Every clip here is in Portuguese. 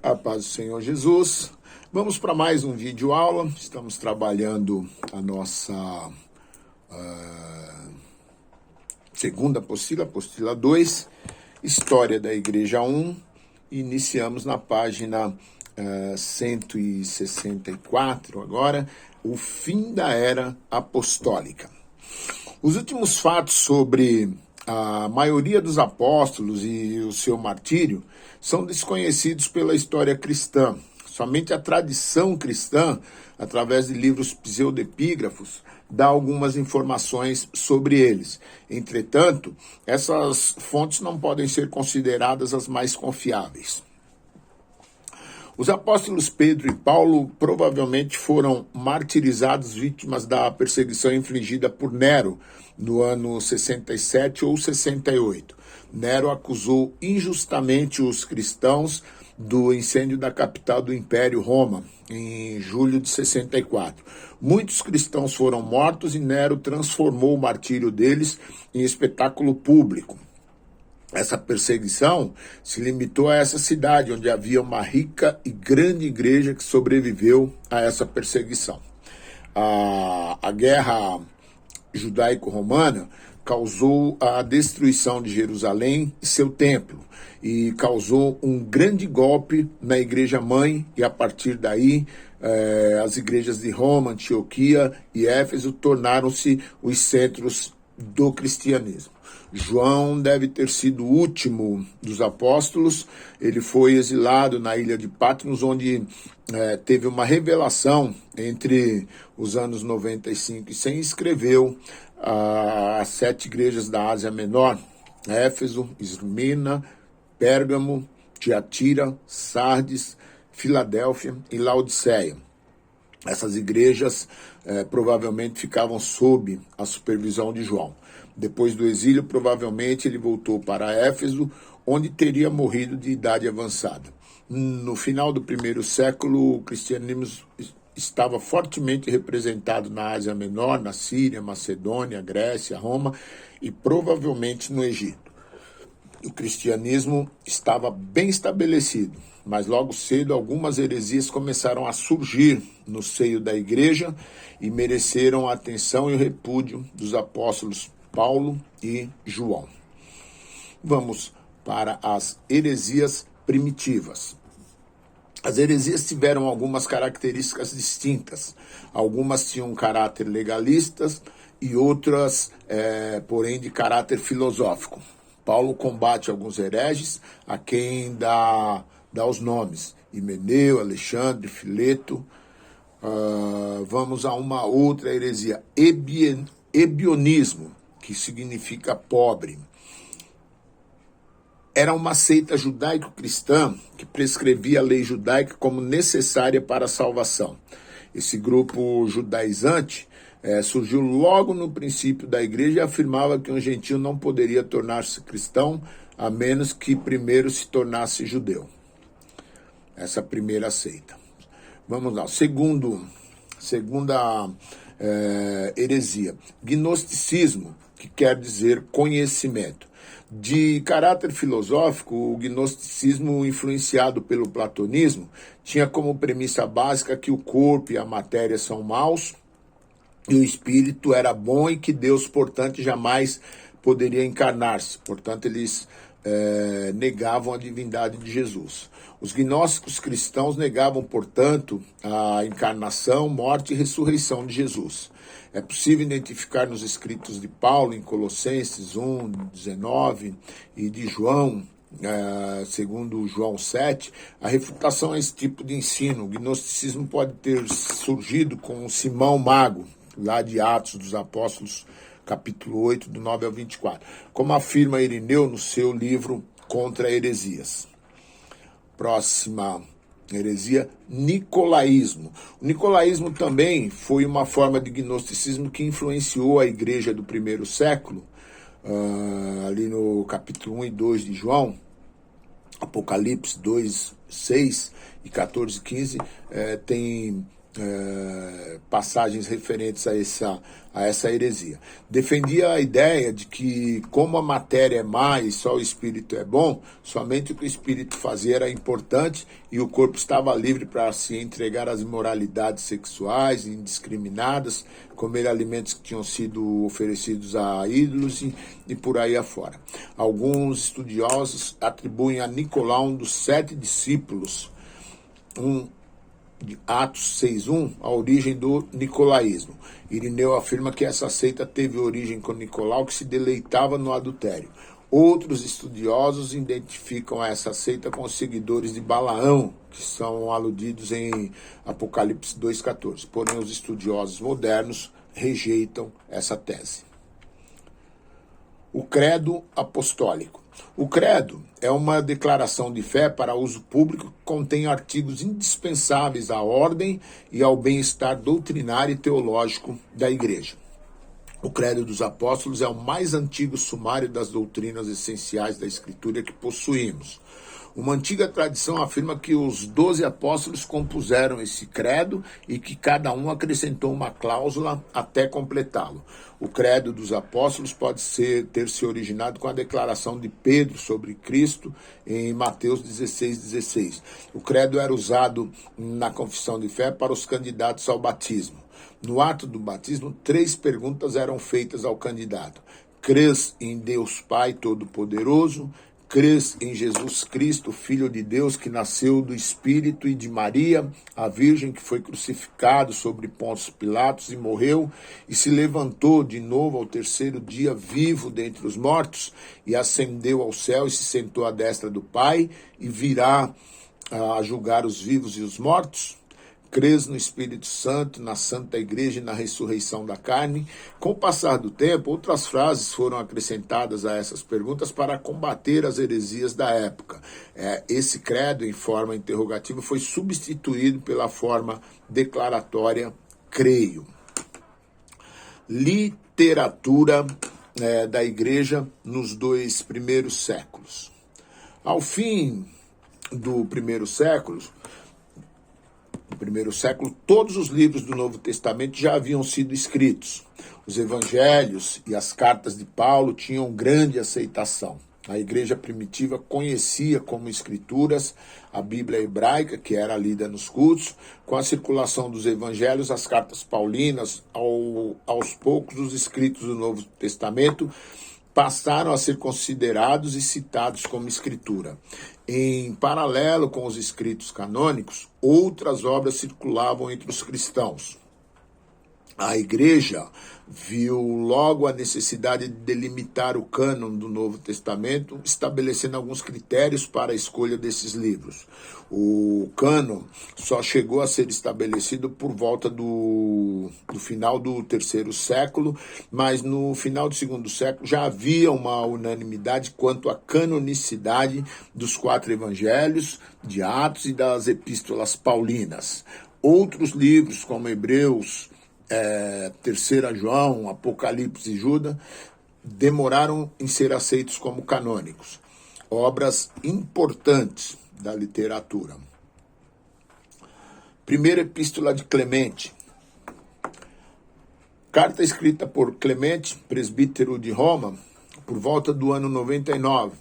A paz do Senhor Jesus. Vamos para mais um vídeo aula. Estamos trabalhando a nossa segunda apostila, apostila 2, História da Igreja 1. Iniciamos na página 164 agora, o fim da era apostólica. Os últimos fatos sobre a maioria dos apóstolos e o seu martírio são desconhecidos pela história cristã. Somente a tradição cristã, através de livros pseudepígrafos, dá algumas informações sobre eles. Entretanto, essas fontes não podem ser consideradas as mais confiáveis. Os apóstolos Pedro e Paulo provavelmente foram martirizados vítimas da perseguição infligida por Nero no ano 67 ou 68. Nero acusou injustamente os cristãos do incêndio da capital do Império, Roma, em julho de 64. Muitos cristãos foram mortos e Nero transformou o martírio deles em espetáculo público. Essa perseguição se limitou a essa cidade, onde havia uma rica e grande igreja que sobreviveu a essa perseguição. A guerra judaico-romana causou a destruição de Jerusalém e seu templo, e causou um grande golpe na igreja-mãe, e a partir daí as igrejas de Roma, Antioquia e Éfeso tornaram-se os centros do cristianismo. João deve ter sido o último dos apóstolos. Ele foi exilado na ilha de Patmos, onde teve uma revelação entre os anos 95 e 100, e escreveu as 7 igrejas da Ásia Menor: Éfeso, Esmirna, Pérgamo, Tiatira, Sardes, Filadélfia e Laodiceia. Essas igrejas provavelmente ficavam sob a supervisão de João. Depois do exílio, provavelmente ele voltou para Éfeso, onde teria morrido de idade avançada. No final do primeiro século, o cristianismo estava fortemente representado na Ásia Menor, na Síria, Macedônia, Grécia, Roma e provavelmente no Egito. O cristianismo estava bem estabelecido, mas logo cedo algumas heresias começaram a surgir no seio da igreja e mereceram a atenção e o repúdio dos apóstolos Paulo e João. Vamos para as heresias primitivas. As heresias tiveram algumas características distintas. Algumas tinham caráter legalistas e outras, porém, de caráter filosófico. Paulo combate alguns hereges, a quem dá os nomes: Himeneu, Alexandre, Fileto. Vamos a uma outra heresia: ebionismo, que significa pobre. Era uma seita judaico-cristã que prescrevia a lei judaica como necessária para a salvação. Esse grupo judaizante surgiu logo no princípio da igreja e afirmava que um gentio não poderia tornar-se cristão a menos que primeiro se tornasse judeu. Essa primeira seita. Vamos lá. Segunda heresia: gnosticismo, que quer dizer conhecimento. De caráter filosófico, o gnosticismo, influenciado pelo platonismo, tinha como premissa básica que o corpo e a matéria são maus e o espírito era bom, e que Deus, portanto, jamais poderia encarnar-se. Portanto, eles negavam a divindade de Jesus. Os gnósticos cristãos negavam, portanto, a encarnação, morte e ressurreição de Jesus. É possível identificar nos escritos de Paulo, em Colossenses 1, 19, e de João, segundo João 7, a refutação a esse tipo de ensino. O gnosticismo pode ter surgido com Simão Mago, lá de Atos dos Apóstolos, capítulo 8, do 9 ao 24, como afirma Irineu no seu livro Contra Heresias. Próxima heresia: nicolaísmo. O nicolaísmo também foi uma forma de gnosticismo que influenciou a igreja do primeiro século, ali no capítulo 1 e 2 de João, Apocalipse 2, 6 e 14, 15, tem passagens referentes a essa heresia. Defendia a ideia de que, como a matéria é má e só o espírito é bom, somente o que o espírito fazia era importante e o corpo estava livre para se entregar às imoralidades sexuais indiscriminadas, comer alimentos que tinham sido oferecidos a ídolos e por aí afora. Alguns estudiosos atribuem a Nicolau, um dos 7 discípulos, de Atos 6.1, a origem do nicolaísmo. Irineu afirma que essa seita teve origem com Nicolau, que se deleitava no adultério. Outros estudiosos identificam essa seita com os seguidores de Balaão, que são aludidos em Apocalipse 2.14. Porém, os estudiosos modernos rejeitam essa tese. O credo apostólico. O credo é uma declaração de fé para uso público que contém artigos indispensáveis à ordem e ao bem-estar doutrinário e teológico da Igreja. O credo dos apóstolos é o mais antigo sumário das doutrinas essenciais da Escritura que possuímos. Uma antiga tradição afirma que os 12 apóstolos compuseram esse credo e que cada um acrescentou uma cláusula até completá-lo. O credo dos apóstolos pode ter se originado com a declaração de Pedro sobre Cristo em Mateus 16:16. O credo era usado na confissão de fé para os candidatos ao batismo. No ato do batismo, 3 perguntas eram feitas ao candidato. Crês em Deus Pai Todo-Poderoso? Crês em Jesus Cristo, Filho de Deus, que nasceu do Espírito e de Maria, a Virgem que foi crucificado sobre Pôncio Pilatos e morreu, e se levantou de novo ao 3º dia vivo dentre os mortos, e ascendeu ao céu e se sentou à destra do Pai, e virá a julgar os vivos e os mortos? Crês no Espírito Santo, na Santa Igreja e na ressurreição da carne? Com o passar do tempo, outras frases foram acrescentadas a essas perguntas para combater as heresias da época. Esse credo, em forma interrogativa, foi substituído pela forma declaratória creio. Literatura da Igreja nos 2 primeiros séculos. Ao fim do primeiro século, todos os livros do Novo Testamento já haviam sido escritos. Os evangelhos e as cartas de Paulo tinham grande aceitação. A igreja primitiva conhecia como escrituras a Bíblia hebraica, que era lida nos cultos. Com a circulação dos evangelhos, as cartas paulinas, aos poucos, os escritos do Novo Testamento passaram a ser considerados e citados como escritura. Em paralelo com os escritos canônicos, outras obras circulavam entre os cristãos. A igreja viu logo a necessidade de delimitar o cânon do Novo Testamento, estabelecendo alguns critérios para a escolha desses livros. O cânon só chegou a ser estabelecido por volta do final do 3º século, mas no final do 2º século já havia uma unanimidade quanto à canonicidade dos 4 evangelhos, de Atos e das epístolas paulinas. Outros livros, como Hebreus, 3 João, Apocalipse e Judas, demoraram em ser aceitos como canônicos. Obras importantes da literatura. Primeira Epístola de Clemente. Carta escrita por Clemente, presbítero de Roma, por volta do ano 98,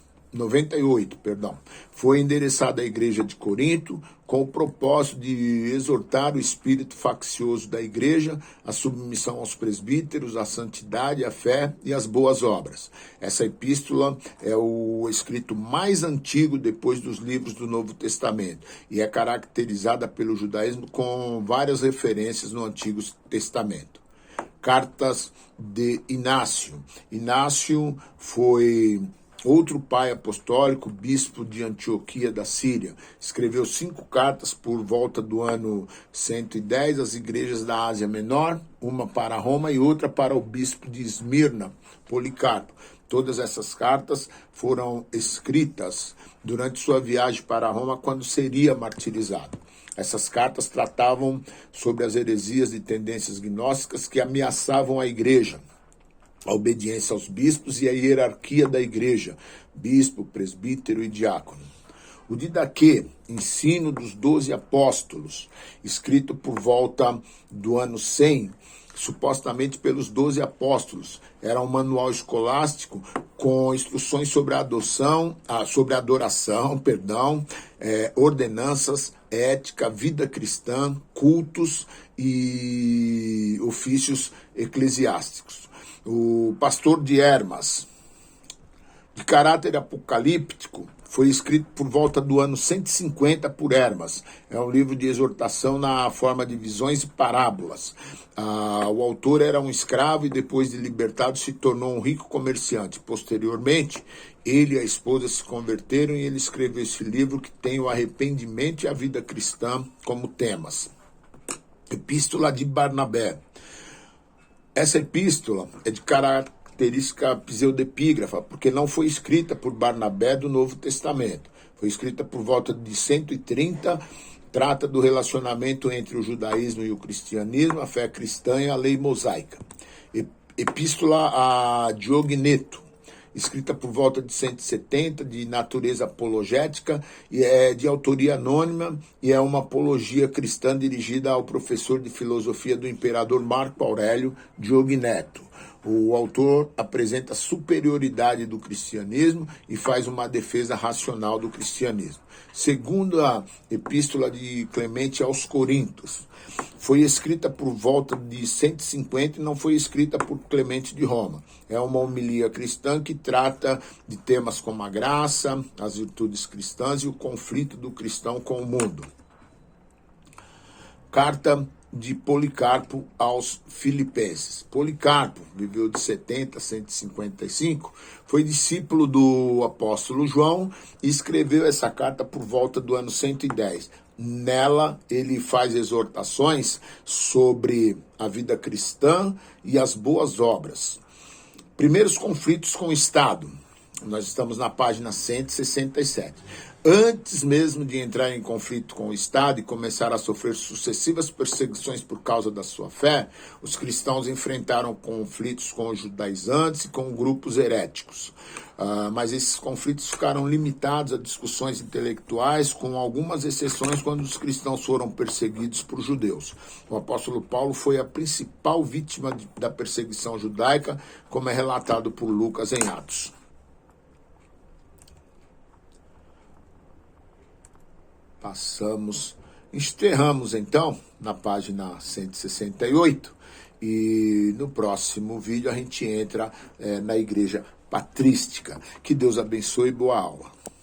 foi endereçada à igreja de Corinto com o propósito de exortar o espírito faccioso da igreja, a submissão aos presbíteros, a santidade, a fé e as boas obras. Essa epístola é o escrito mais antigo depois dos livros do Novo Testamento e é caracterizada pelo judaísmo com várias referências no Antigo Testamento. Cartas de Inácio. Inácio foi outro pai apostólico, bispo de Antioquia da Síria. Escreveu 5 cartas por volta do ano 110 às igrejas da Ásia Menor, uma para Roma e outra para o bispo de Esmirna, Policarpo. Todas essas cartas foram escritas durante sua viagem para Roma, quando seria martirizado. Essas cartas tratavam sobre as heresias e tendências gnósticas que ameaçavam a igreja, a obediência aos bispos e a hierarquia da igreja, bispo, presbítero e diácono. O Didaquê, Ensino dos 12 Apóstolos, escrito por volta do ano 100, supostamente pelos 12 apóstolos. Era um manual escolástico com instruções sobre a adoração, ordenanças, ética, vida cristã, cultos e ofícios eclesiásticos. O pastor de Hermas, de caráter apocalíptico, foi escrito por volta do ano 150 por Hermas. É um livro de exortação na forma de visões e parábolas. O autor era um escravo e depois de libertado se tornou um rico comerciante. Posteriormente, ele e a esposa se converteram e ele escreveu esse livro que tem o arrependimento e a vida cristã como temas. Epístola de Barnabé. Essa epístola é de característica pseudepígrafa, porque não foi escrita por Barnabé do Novo Testamento. Foi escrita por volta de 130, trata do relacionamento entre o judaísmo e o cristianismo, a fé cristã e a lei mosaica. Epístola a Diogneto, escrita por volta de 170, de natureza apologética, e é de autoria anônima, e é uma apologia cristã dirigida ao professor de filosofia do imperador Marco Aurélio Diogneto. O autor apresenta a superioridade do cristianismo e faz uma defesa racional do cristianismo. Segundo a Epístola de Clemente aos Coríntios, foi escrita por volta de 150 e não foi escrita por Clemente de Roma. É uma homilia cristã que trata de temas como a graça, as virtudes cristãs e o conflito do cristão com o mundo. Carta de Policarpo aos Filipenses. Policarpo viveu de 70 a 155, foi discípulo do apóstolo João e escreveu essa carta por volta do ano 110. Nela, ele faz exortações sobre a vida cristã e as boas obras. Primeiros conflitos com o Estado. Nós estamos na página 167. Antes mesmo de entrar em conflito com o Estado e começar a sofrer sucessivas perseguições por causa da sua fé, os cristãos enfrentaram conflitos com os judaizantes e com grupos heréticos. Mas esses conflitos ficaram limitados a discussões intelectuais, com algumas exceções quando os cristãos foram perseguidos por judeus. O apóstolo Paulo foi a principal vítima da perseguição judaica, como é relatado por Lucas em Atos. Encerramos então na página 168 e no próximo vídeo a gente entra na igreja patrística. Que Deus abençoe e boa aula.